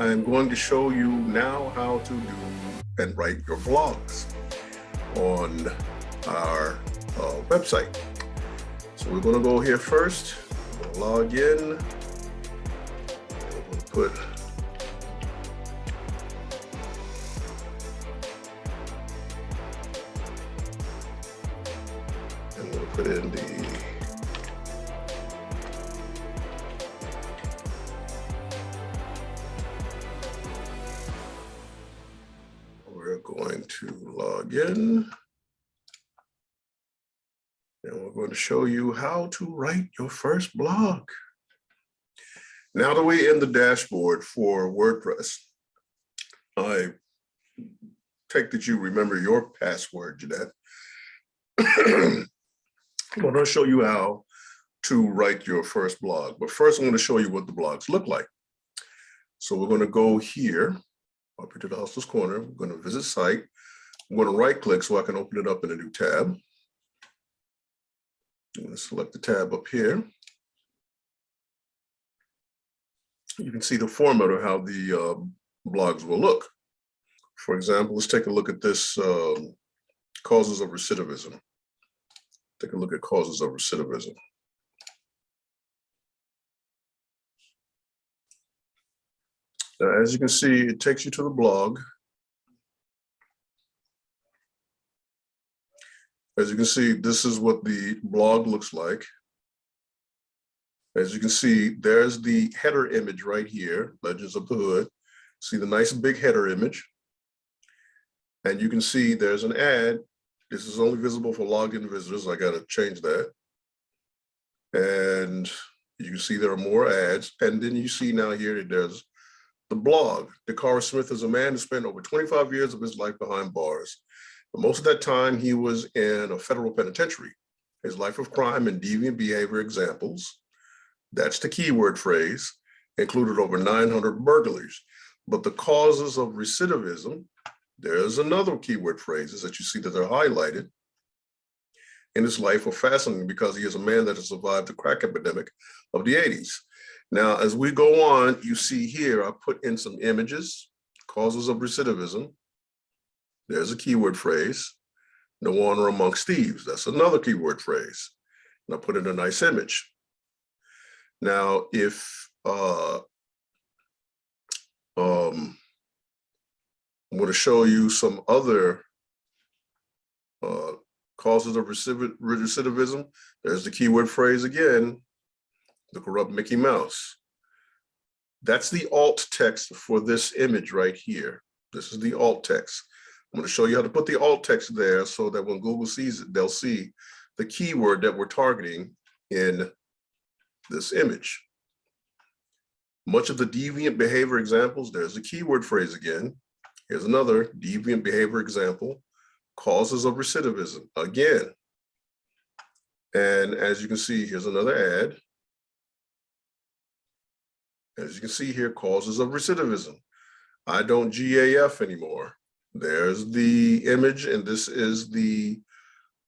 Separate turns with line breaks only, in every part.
I'm going to show you now how to do and write your blogs on our website. So we're going to go here first, log in, we'll put in we're going to log in, and we're going to show you how to write your first blog. Now that we're in the dashboard for WordPress, I take that you remember your password, Jeanette. I'm going to show you how to write your first blog. But first, I'm going to show you what the blogs look like. So we're going to go here, up here to the Hustlers Corner. We're going to visit site. I'm going to right click so I can open it up in a new tab. I'm going to select the tab up here. You can see the format of how the blogs will look. For example, let's take a look at this causes of recidivism. Take a look at causes of recidivism. Now, as you can see, it takes you to the blog. As you can see, this is what the blog looks like. As you can see, there's the header image right here, Legends of the Hood. See the nice big header image. And you can see there's an ad. This is only visible for logged in visitors. I got to change that. And you can see there are more ads. And then you see now here that there's the blog. DeCara Smith is a man who spent over 25 years of his life behind bars. But most of that time, he was in a federal penitentiary. His life of crime and deviant behavior examples, that's the keyword phrase, included over 900 burglaries. But the causes of recidivism, there's another keyword phrases that you see that are highlighted in his life are fascinating because he is a man that has survived the crack epidemic of the 80s. Now, as we go on, you see here, I put in some images, causes of recidivism. There's a keyword phrase, no honor amongst thieves. That's another keyword phrase. And I put in a nice image. Now, if I'm going to show you some other causes of recidivism. There's the keyword phrase again, the corrupt Mickey Mouse. That's the alt text for this image right here. This is the alt text. I'm going to show you how to put the alt text there so that when Google sees it, they'll see the keyword that we're targeting in this image. Much of the deviant behavior examples, there's the keyword phrase again. Here's another deviant behavior example, causes of recidivism, again. And as you can see, here's another ad. As you can see here, causes of recidivism. I don't GAF anymore. There's the image, and this is the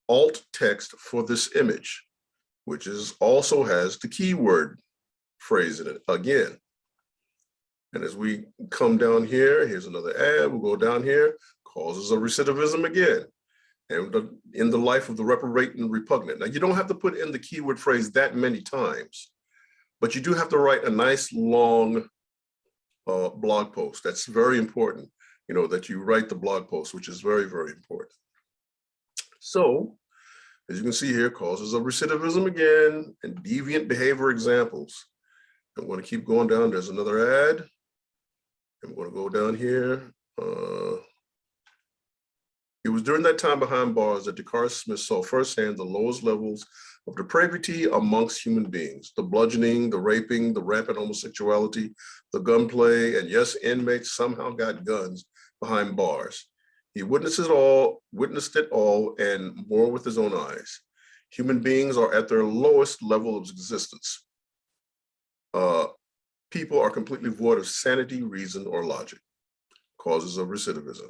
alt text for this image, which is also has the keyword phrase in it, again. And as we come down here, here's another ad. We'll go down here, causes of recidivism again. And in the life of the reprobate and repugnant. Now, you don't have to put in the keyword phrase that many times, but you do have to write a nice long blog post. That's very important, you know, that you write the blog post, which is very, very important. So, as you can see here, causes of recidivism again, and deviant behavior examples. I'm going to keep going down. There's another ad. I'm going to go down here. It was during that time behind bars that DeCara Smith saw firsthand the lowest levels of depravity amongst human beings, the bludgeoning, the raping, the rampant homosexuality, the gunplay, and yes, inmates somehow got guns behind bars. He witnessed it all and more with his own eyes. Human beings are at their lowest level of existence. People are completely void of sanity, reason, or logic. Causes of recidivism.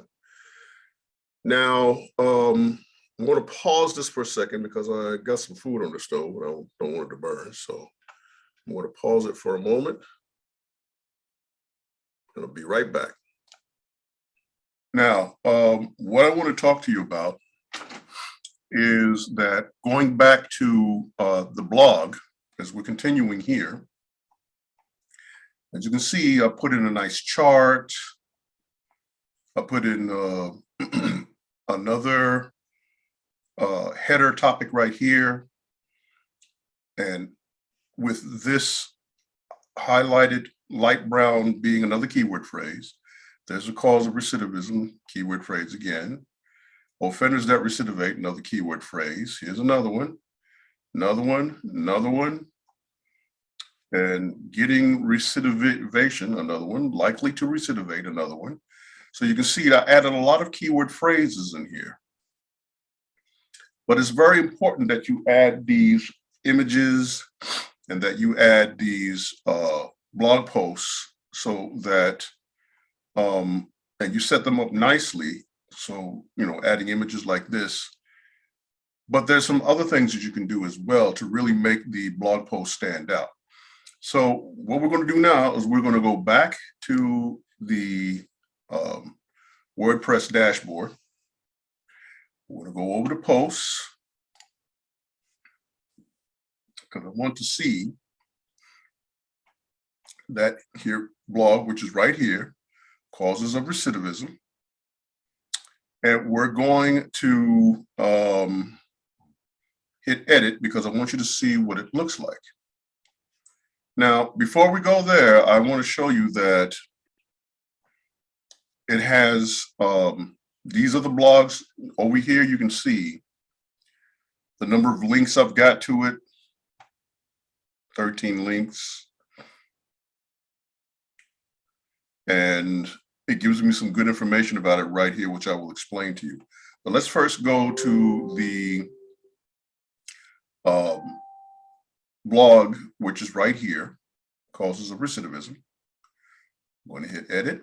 Now, I'm going to pause this for a second because I got some food on the stove and I don't want it to burn. So I'm going to pause it for a moment. I'll be right back. Now, what I want to talk to you about is that going back to the blog, as we're continuing here, as you can see, I put in a nice chart. I put in another header topic right here. And with this highlighted light brown being another keyword phrase, there's a cause of recidivism, keyword phrase again. Offenders that recidivate, another keyword phrase. Here's another one, another one, another one. And getting recidivation, another one, likely to recidivate, another one. So you can see I added a lot of keyword phrases in here. But it's very important that you add these images and that you add these blog posts so that, and you set them up nicely. So, adding images like this. But there's some other things that you can do as well to really make the blog post stand out. So what we're going to do now is we're going to go back to the WordPress dashboard. We're going to go over to posts because I want to see that here blog, which is right here, causes of recidivism. And we're going to hit edit because I want you to see what it looks like. Now, before we go there, I want to show you that it has, these are the blogs. Over here, you can see the number of links I've got to it, 13 links. And it gives me some good information about it right here, which I will explain to you. But let's first go to the blog, which is right here, causes of recidivism. I'm going to hit edit.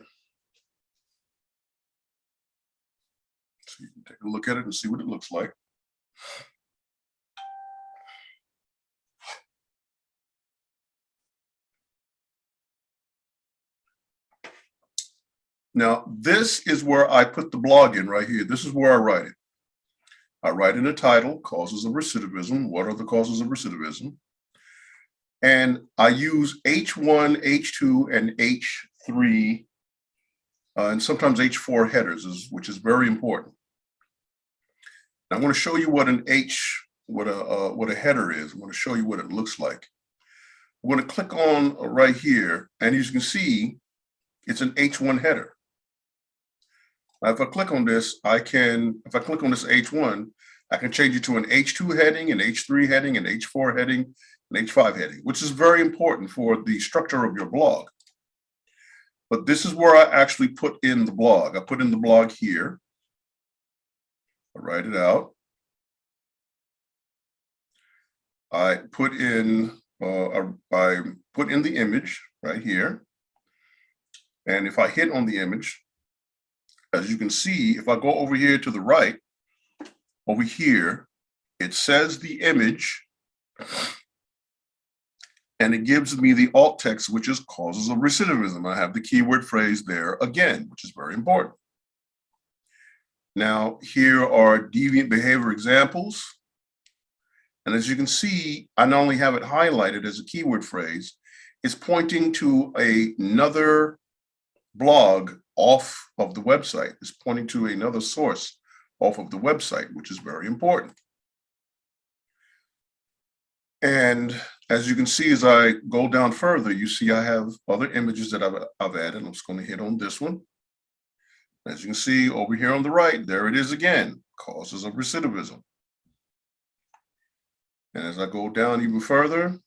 So you can take a look at it and see what it looks like. Now, this is where I put the blog in right here. This is where I write it. I write in the title, causes of recidivism. What are the causes of recidivism? And I use H1, H2, and H3, and sometimes H4 headers, which is very important. Now, I want to show you what an what a header is. I want to show you what it looks like. I'm going to click on right here, and as you can see, it's an H1 header. Now, if I click on this, if I click on this H1, I can change it to an H2 heading, an H3 heading, an H4 heading, an H5 heading, which is very important for the structure of your blog. But this is where I actually put in the blog. I put in the blog here. I write it out. I put in the image right here. And if I hit on the image, as you can see, if I go over here to the right, over here, it says the image, and it gives me the alt text, which is causes of recidivism. I have the keyword phrase there again, which is very important. Now, here are deviant behavior examples. And as you can see, I not only have it highlighted as a keyword phrase, it's pointing to another blog off of the website. It's pointing to another source off of the website, which is very important. And as you can see, as I go down further, you see I have other images that I've added. I'm just going to hit on this one. As you can see over here on the right, there it is again, causes of recidivism. And as I go down even further,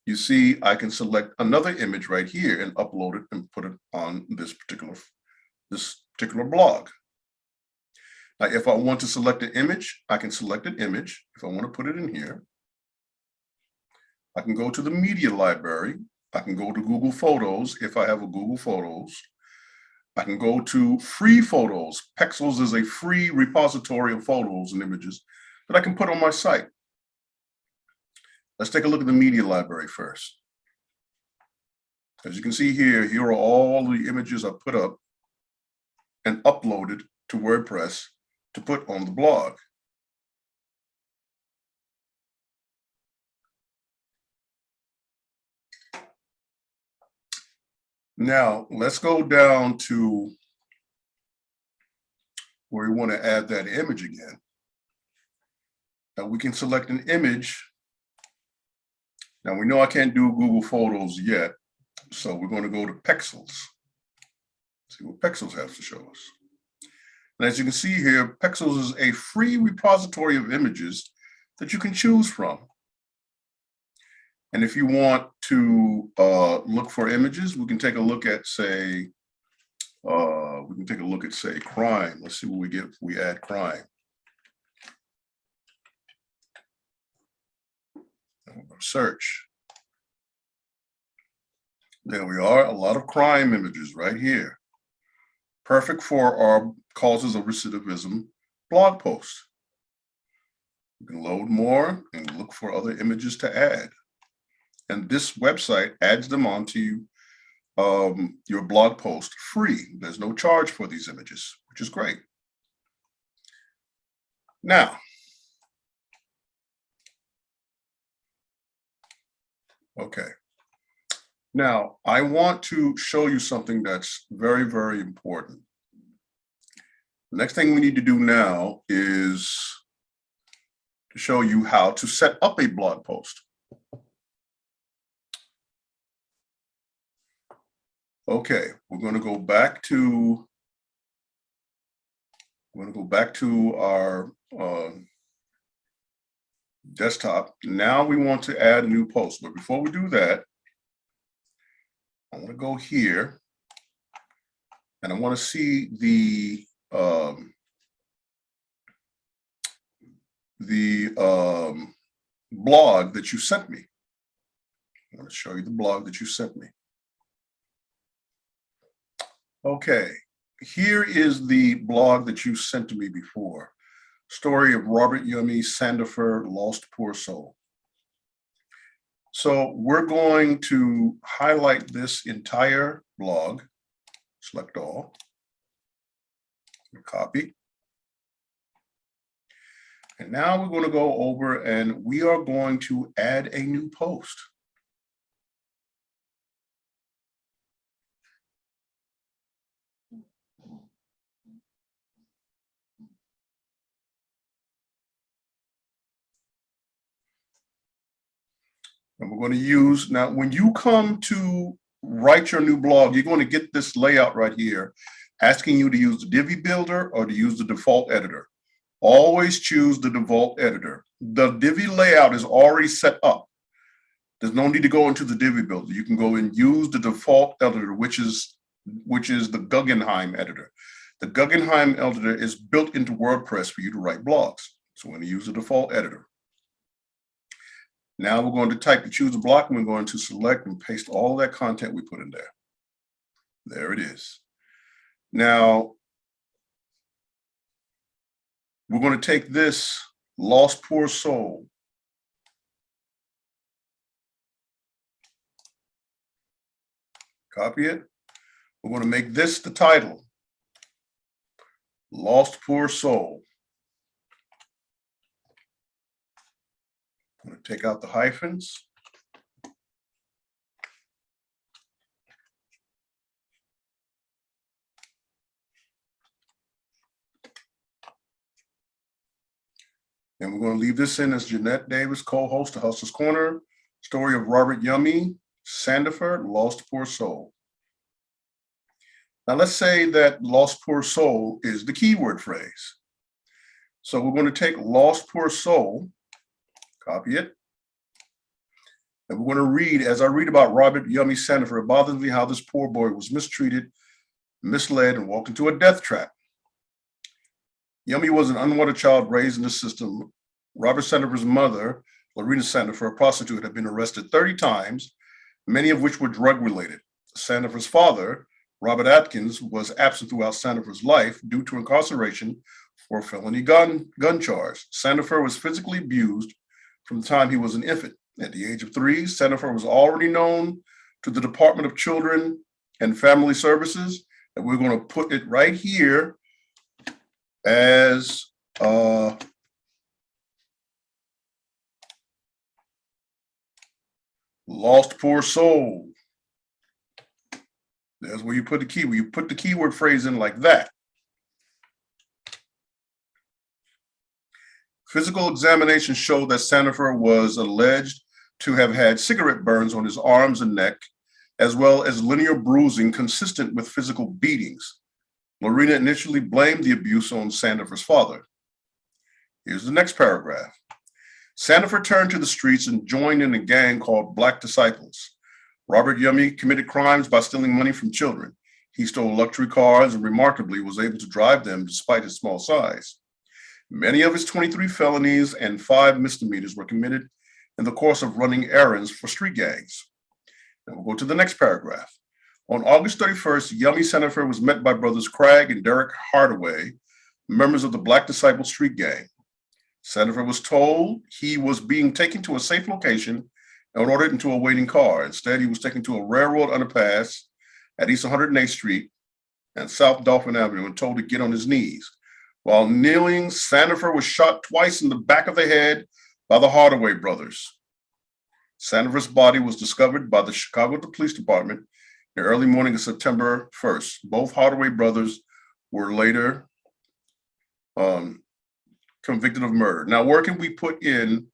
you see I can select another image right here and upload it and put it on this particular blog. Now, if I want to select an image, I can select an image. If I want to put it in here, I can go to the media library. I can go to Google Photos if I have a Google Photos. I can go to free photos. Pexels is a free repository of photos and images that I can put on my site. Let's take a look at the media library first. As you can see here, here are all the images I put up and uploaded to WordPress to put on the blog. Now, let's go down to where we want to add that image again. Now we can select an image. Now we know I can't do Google Photos yet, so we're going to go to Pexels. See what Pexels has to show us. And as you can see here, Pexels is a free repository of images that you can choose from. And if you want to look for images, we can take a look at, say, crime. Let's see what we get if we add crime. Search. There we are, a lot of crime images right here. Perfect for our causes of recidivism blog post. You can load more and look for other images to add. And this website adds them onto your blog post free. There's no charge for these images, which is great. Now, okay. Now, I want to show you something that's very, very important. The next thing we need to do now is to show you how to set up a blog post. Okay, we're going to go back to our desktop. Now we want to add a new post, but before we do that, I want to go here and I want to see the blog that you sent me. I'm going to show you the blog that you sent me. Okay, here is the blog that you sent to me before. Story of Robert Yummy Sandifer, Lost Poor Soul. So we're going to highlight this entire blog, select all, copy. And now we're going to go over and we are going to add a new post. And we're going to use, now when you come to write your new blog, you're going to get this layout right here, asking you to use the Divi Builder or to use the default editor. Always choose the default editor. The Divi layout is already set up. There's no need to go into the Divi Builder. You can go and use the default editor, which is the Guggenheim editor. The Guggenheim editor is built into WordPress for you to write blogs. So we're going to use the default editor. Now we're going to type to choose a block and we're going to select and paste all that content we put in there. There it is. Now, we're going to take this Lost Poor Soul. Copy it. We're going to make this the title. Lost Poor Soul. I'm going to take out the hyphens. And we're going to leave this in as Jeanette Davis, co-host of Hustlers Corner, story of Robert Yummy Sandifer, Lost Poor Soul. Now let's say that Lost Poor Soul is the keyword phrase. So we're going to take Lost Poor Soul, copy it, and we're going to read, as I read about Robert Yummy Sandifer, it bothers me how this poor boy was mistreated, misled, and walked into a death trap. Yummy was an unwanted child raised in the system. Robert Sandifer's mother, Lorena Sandifer, a prostitute, had been arrested 30 times, many of which were drug-related. Sandifer's father, Robert Atkins, was absent throughout Sandifer's life due to incarceration for a felony gun charge. Sandifer was physically abused from the time he was an infant. At the age of 3, Sandifer was already known to the Department of Children and Family Services, and we're going to put it right here as lost poor soul. That's where you put the key. Where you put the keyword phrase in like that. Physical examination showed that Sandifer was alleged to have had cigarette burns on his arms and neck, as well as linear bruising consistent with physical beatings. Lorena initially blamed the abuse on Sandifer's father. Here's the next paragraph. Sandifer turned to the streets and joined in a gang called Black Disciples. Robert Yummy committed crimes by stealing money from children. He stole luxury cars and remarkably was able to drive them despite his small size. Many of his 23 felonies and 5 misdemeanors were committed in the course of running errands for street gangs. Now we'll go to the next paragraph. On August 31st, Yummy Sandifer was met by brothers Craig and Derek Hardaway, members of the Black Disciple Street Gang. Sandifer was told he was being taken to a safe location and ordered into a waiting car. Instead, he was taken to a railroad underpass at East 108th Street and South Dolphin Avenue and told to get on his knees. While kneeling, Sandifer was shot twice in the back of the head by the Hardaway brothers. Sandifer's body was discovered by the Chicago Police Department in the early morning of September 1st. Both Hardaway brothers were later convicted of murder. Now, where can we put in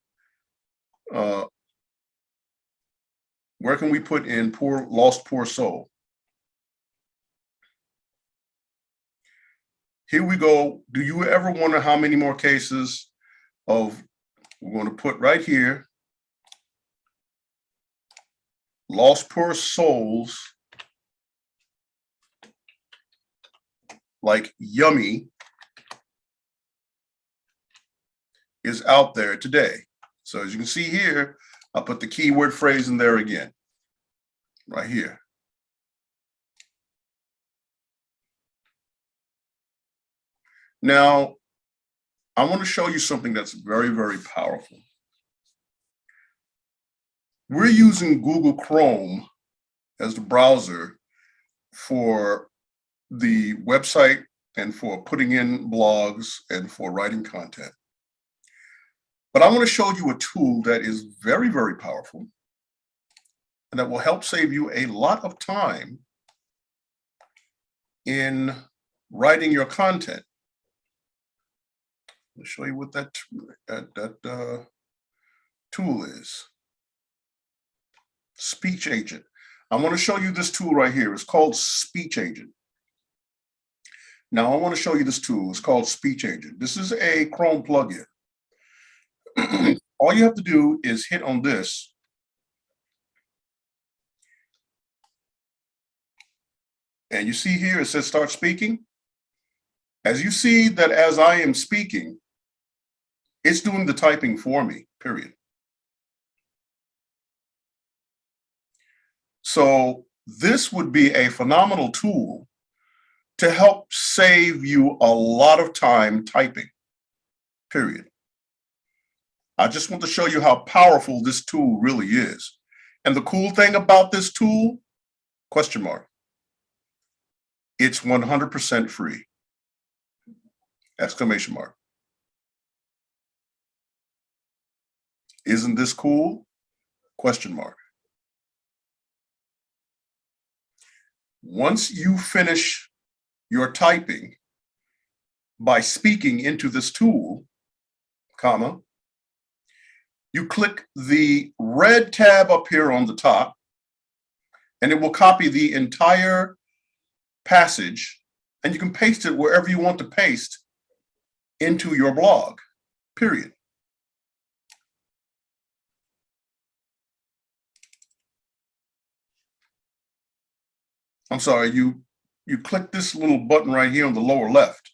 lost poor soul? Here we go. Do you ever wonder how many more cases of, we're going to put right here, lost poor souls like Yummy is out there today? So as you can see here, I'll put the keyword phrase in there again, right here. Now, I want to show you something that's very, very powerful. We're using Google Chrome as the browser for the website and for putting in blogs and for writing content. But I want to show you a tool that is very, very powerful and that will help save you a lot of time in writing your content. Let me show you what that tool is. Speech Agent. I want to show you this tool right here. It's called Speech Agent. Now I want to show you this tool. It's called Speech Agent. This is a Chrome plugin. All you have to do is hit on this. And you see here, it says start speaking. As you see that as I am speaking, it's doing the typing for me, period. So this would be a phenomenal tool to help save you a lot of time typing, period. I just want to show you how powerful this tool really is. And the cool thing about this tool, question mark, it's 100% free, exclamation mark. Isn't this cool? Question mark. Once you finish your typing by speaking into this tool, comma, you click the red tab up here on the top, and it will copy the entire passage, and you can paste it wherever you want to paste into your blog, period. I'm sorry, you click this little button right here on the lower left.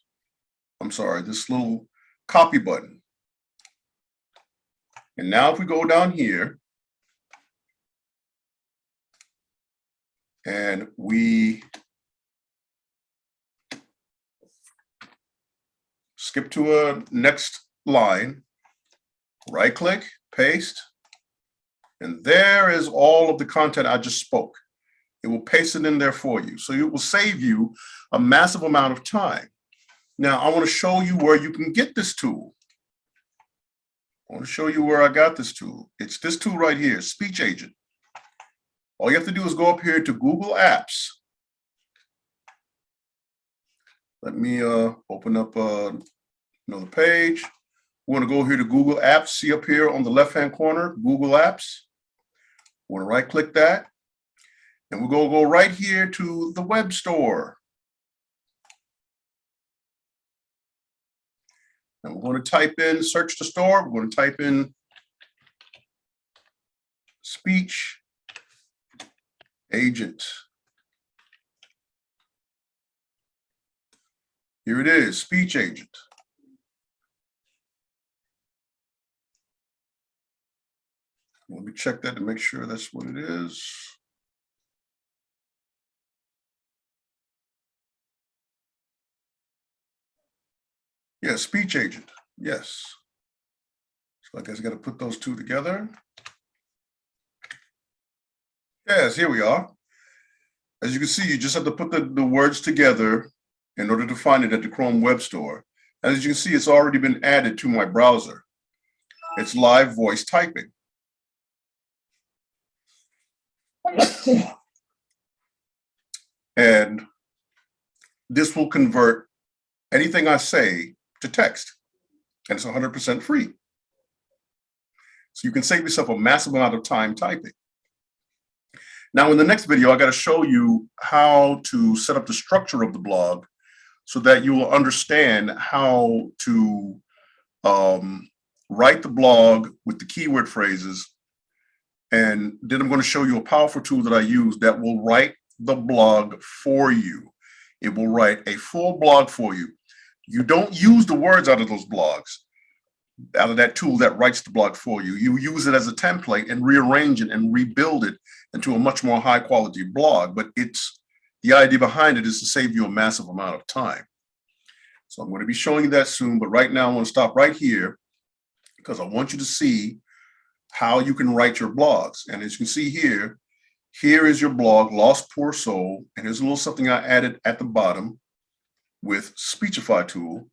I'm sorry, this little copy button. And now if we go down here and we skip to a next line, right click, paste, and there is all of the content I just spoke. It will paste it in there for you. So it will save you a massive amount of time. Now, I want to show you where you can get this tool. I want to show you where I got this tool. It's this tool right here, Speech Agent. All you have to do is go up here to Google Apps. Let me open up another page. We want to go here to Google Apps. See up here on the left-hand corner, Google Apps. We want to right-click that. And we're going to go right here to the web store. And we're going to type in, search the store. We're going to type in Speech Agent. Here it is, Speech Agent. Let me check that to make sure that's what it is. Yeah, Speech Agent, yes. So I guess I got to put those two together. Yes, here we are. As you can see, you just have to put the words together in order to find it at the Chrome Web Store. As you can see, it's already been added to my browser. It's live voice typing. And this will convert anything I say to text, and it's 100% free. So you can save yourself a massive amount of time typing. Now, in the next video, I got to show you how to set up the structure of the blog so that you will understand how to write the blog with the keyword phrases. And then I'm going to show you a powerful tool that I use that will write the blog for you. It will write a full blog for you. You don't use the words out of those blogs, out of that tool that writes the blog for you. You use it as a template and rearrange it and rebuild it into a much more high quality blog. But the idea behind it is to save you a massive amount of time. So I'm going to be showing you that soon. But right now, I want to stop right here because I want you to see how you can write your blogs. And as you can see here, here is your blog, Lost Poor Soul. And here's a little something I added at the bottom with Speechify tool.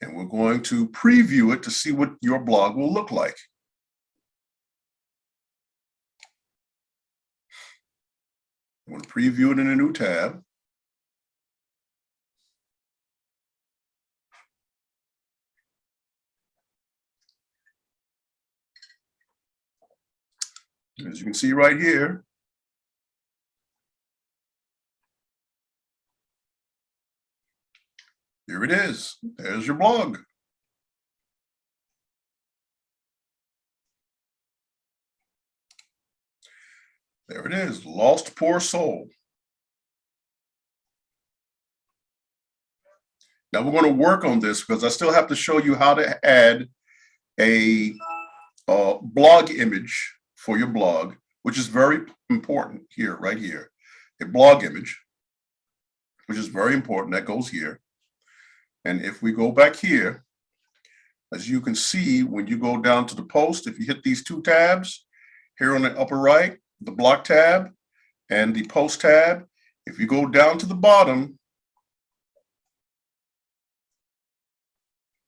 And we're going to preview it to see what your blog will look like. I'm going to preview it in a new tab. As you can see right here, here it is. There's your blog. There it is, Lost Poor Soul. Now we're going to work on this because I still have to show you how to add a blog image for your blog, which is very important here, right here. A blog image, which is very important, that goes here. And if we go back here, as you can see, when you go down to the post, if you hit these two tabs here on the upper right, the block tab and the post tab, if you go down to the bottom,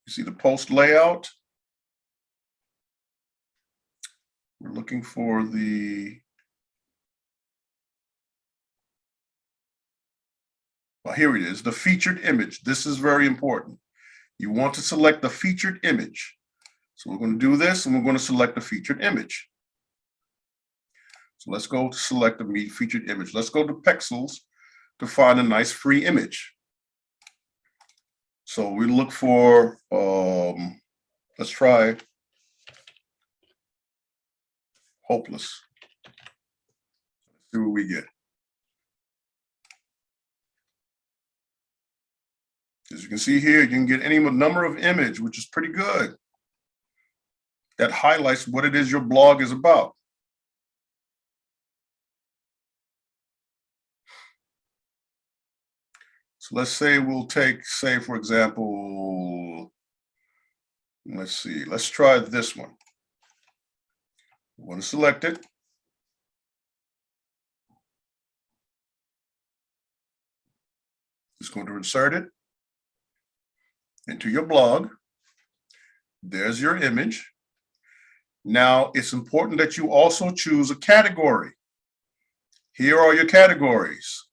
you see the post layout. We're looking for well, here it is, the featured image. This is very important. You want to select the featured image. So we're going to do this and we're going to select the featured image. So let's go to select the featured image. Let's go to Pexels to find a nice free image. So we look for, let's try Hopeless. Let's see what we get. As you can see here, you can get any number of image, which is pretty good. That highlights what it is your blog is about. So let's say we'll take, say, for example, let's see, let's try this one. We want to select it. Just going to insert it into your blog. There's your image. Now, it's important that you also choose a category. Here are your categories.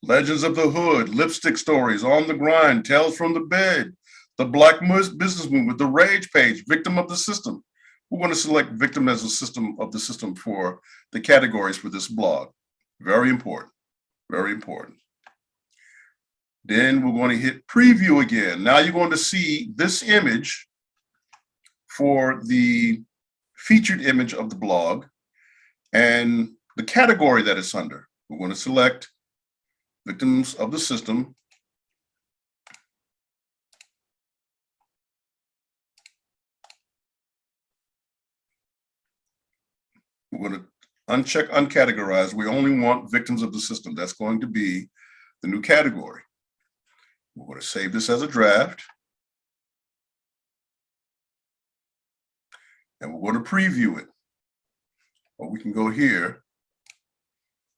Legends of the Hood, Lipstick Stories, On the Grind, Tales from the Bed, The Black Business Movement, The Rage Page, Victim of the System. We're going to select victim as a system of the system for the categories for this blog. Very important, very important. Then we're going to hit preview again. Now you're going to see this image for the featured image of the blog and the category that it's under. We're going to select victims of the system. We're going to uncheck uncategorize. We only want victims of the system. That's going to be the new category. We're going to save this as a draft. And we're going to preview it. Or we can go here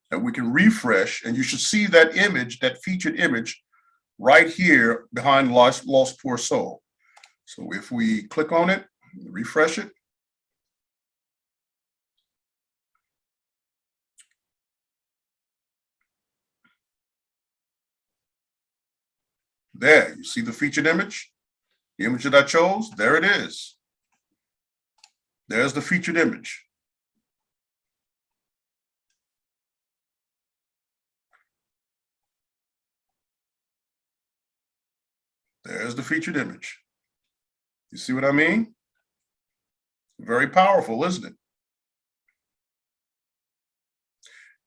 and we can refresh, and you should see that image, that featured image right here behind Lost Poor Soul. So if we click on it, refresh it, there, you see the featured image, the image that I chose, there it is. There's the featured image. There's the featured image. You see what I mean? Very powerful, isn't it?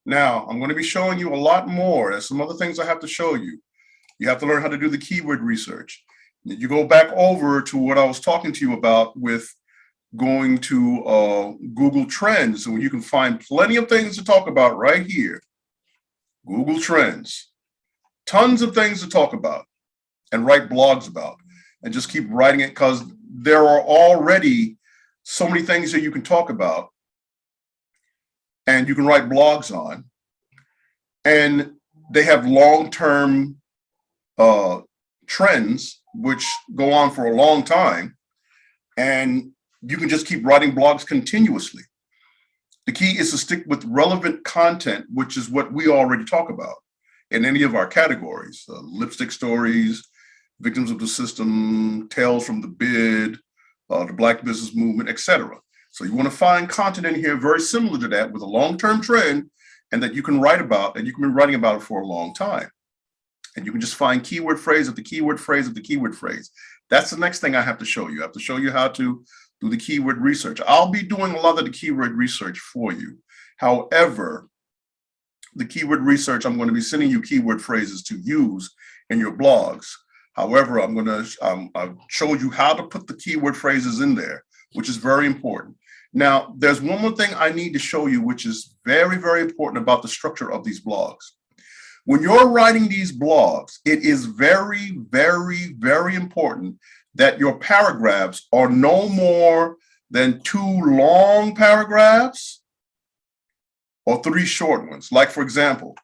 Now, I'm going to be showing you a lot more. There's some other things I have to show you. You have to learn how to do the keyword research. You go back over to what I was talking to you about with going to Google Trends, and you can find plenty of things to talk about right here. Google Trends. Tons of things to talk about and write blogs about, and just keep writing it, because there are already so many things that you can talk about and you can write blogs on, and they have long-term trends which go on for a long time, and you can just keep writing blogs continuously. The key is to stick with relevant content, which is what we already talk about in any of our categories: lipstick stories, victims of the system, tales from the bid, the Black business movement, etc. So you want to find content in here very similar to that with a long-term trend, and that you can write about, and you can be writing about it for a long time. And you can just find keyword phrase at the keyword phrase at the keyword phrase. That's the next thing I have to show you. I have to show you how to do the keyword research. I'll be doing a lot of the keyword research for you. However, the keyword research, I'm going to be sending you keyword phrases to use in your blogs. However, I've showed you how to put the keyword phrases in there, which is very important. Now, there's one more thing I need to show you, which is very, very important about the structure of these blogs. When you're writing these blogs, it is very, very, very important that your paragraphs are no more than 2 long paragraphs or 3 short ones. Like, for example,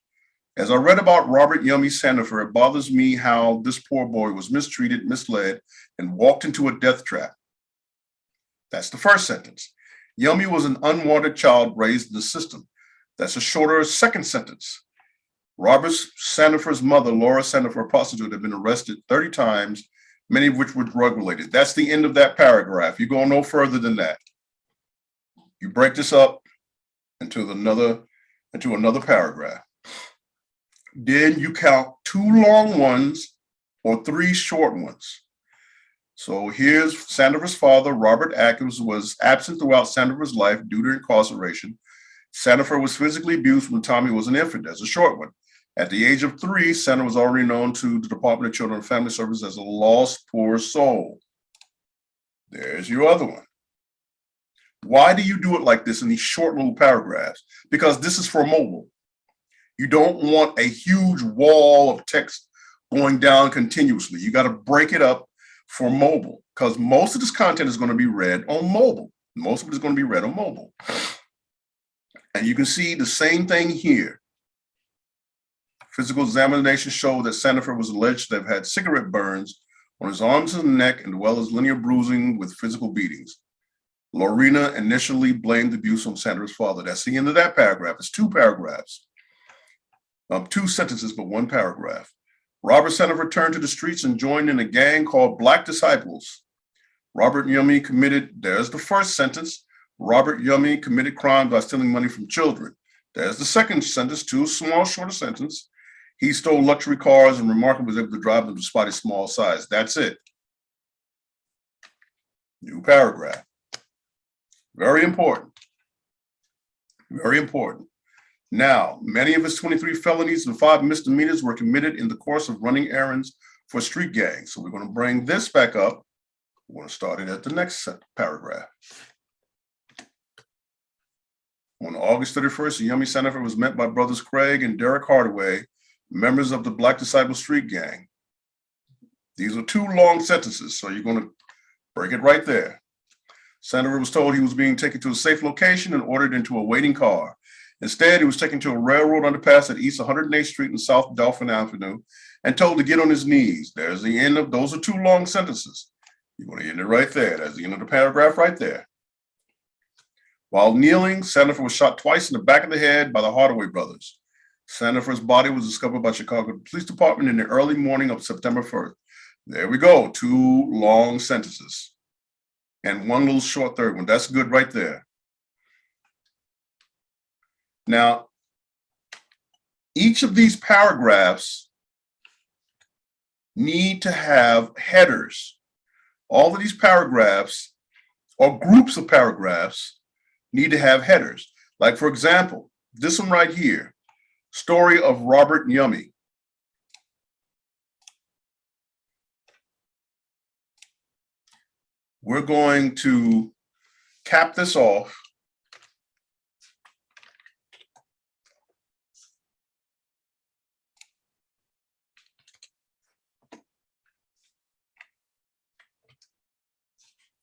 as I read about Robert Yummy Sandifer, it bothers me how this poor boy was mistreated, misled, and walked into a death trap. That's the first sentence. Yummy was an unwanted child raised in the system. That's a shorter second sentence. Robert Sandifer's mother, Laura Sandifer, a prostitute, had been arrested 30 times, many of which were drug-related. That's the end of that paragraph. You go no further than that. You break this up into another paragraph. Then you count 2 long ones or 3 short ones. So here's Sandifer's father, Robert Atkins, was absent throughout Sandifer's life due to incarceration. Sandifer was physically abused when Tommy was an infant. That's a short one. At the age of 3, Sandifer was already known to the Department of Children and Family Services as a lost poor soul. There's your other one. Why do you do it like this in these short little paragraphs? Because this is for mobile. You don't want a huge wall of text going down continuously. You got to break it up for mobile, because most of this content is going to be read on mobile. Most of it is going to be read on mobile. And you can see the same thing here. Physical examination showed that Sandifer was alleged to have had cigarette burns on his arms and neck, as well as linear bruising with physical beatings. Lorena initially blamed abuse on Sandifer's father. That's the end of that paragraph. It's 2 paragraphs. 2 sentences, but 1 paragraph. Robert Sandifer returned to the streets and joined in a gang called Black Disciples. Robert Yummy committed, there's the first sentence, Robert Yummy committed crimes by stealing money from children. There's the second sentence, 2 small, shorter sentence. He stole luxury cars and remarkably was able to drive them despite his small size. That's it. New paragraph. Very important. Very important. Now, many of his 23 felonies and 5 misdemeanors were committed in the course of running errands for street gangs. So we're going to bring this back up. We're going to start it at the next paragraph. On August 31st, Yummy Sandifer was met by brothers Craig and Derek Hardaway, members of the Black Disciple Street Gang. These are 2 long sentences, so you're going to break it right there. Sandifer was told he was being taken to a safe location and ordered into a waiting car. Instead, he was taken to a railroad underpass at East 108th Street and South Dolphin Avenue and told to get on his knees. There's the end of, those are 2 long sentences. You're going to end it right there. That's the end of the paragraph right there. While kneeling, Sandifer was shot twice in the back of the head by the Hardaway brothers. Sandifer's body was discovered by Chicago Police Department in the early morning of September 1st. There we go, 2 long sentences. And 1 little short third one. That's good right there. Now, each of these paragraphs need to have headers. All of these paragraphs, or groups of paragraphs, need to have headers. Like, for example, this one right here, story of Robert Yummy. We're going to cap this off.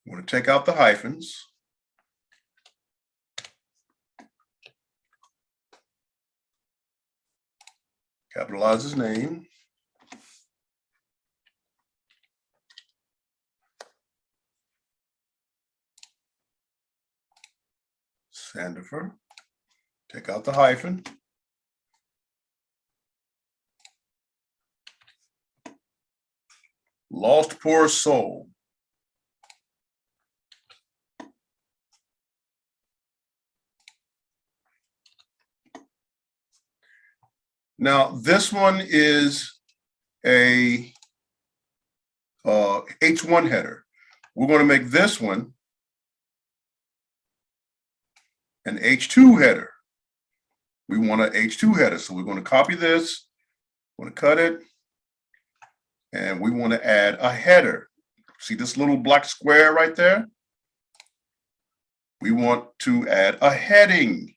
I'm going to take out the hyphens. Capitalize his name. Sandifer. Take out the hyphen. Lost poor soul. Now, this one is a H1 header. We're going to make this one an H2 header. We want an H2 header. So we're going to copy this, we're going to cut it, and we want to add a header. See this little black square right there? We want to add a heading.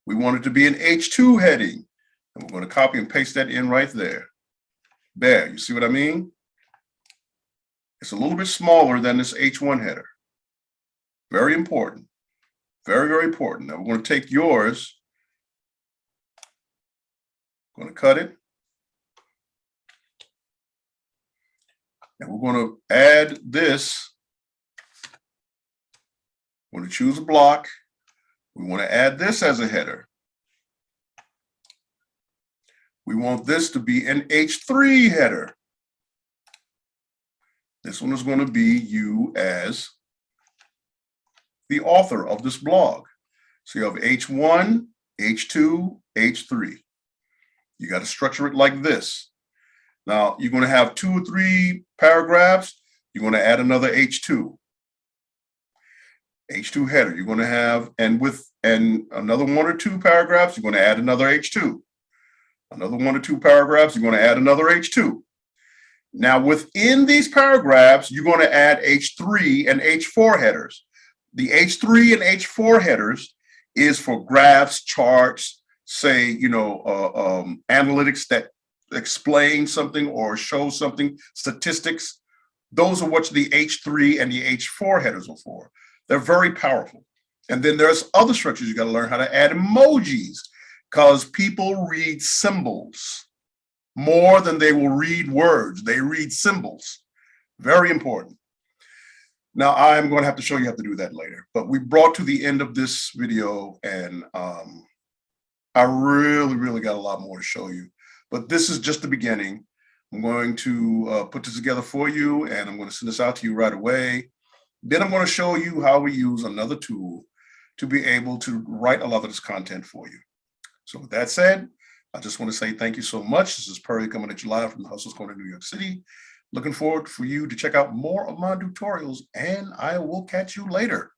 We want it to be an H2 heading. And we're going to copy and paste that in right there. There, you see what I mean? It's a little bit smaller than this H1 header. Very important. Very, very important. Now we're going to take yours, going to cut it, and we're going to add this. We're going to choose a block. We want to add this as a header. We want this to be an H3 header. This one is going to be you as the author of this blog. So you have H1, H2, H3. You got to structure it like this. Now you're going to have 2 or 3 paragraphs. You're going to add another H2. H2 header. You're going to have, and another 1 or 2 paragraphs, you're going to add another H2. Another 1 or 2 paragraphs, you're going to add another H2. Now within these paragraphs, you're going to add H3 and H4 headers. The H3 and H4 headers is for graphs, charts, say, analytics that explain something or show something, statistics. Those are what the H3 and the H4 headers are for. They're very powerful. And then there's other structures. You got to learn how to add emojis. because people read symbols more than they will read words. They read symbols. Very important. Now, I'm going to have to show you how to do that later, but we brought to the end of this video, and I really got a lot more to show you, but this is just the beginning. I'm going to put this together for you, and I'm going to send this out to you right away. Then I'm going to show you how we use another tool to be able to write a lot of this content for you. So with that said, I just want to say thank you so much. This is Perry coming at you live from the Hustlers Corner New York City. Looking forward for you to check out more of my tutorials, and I will catch you later.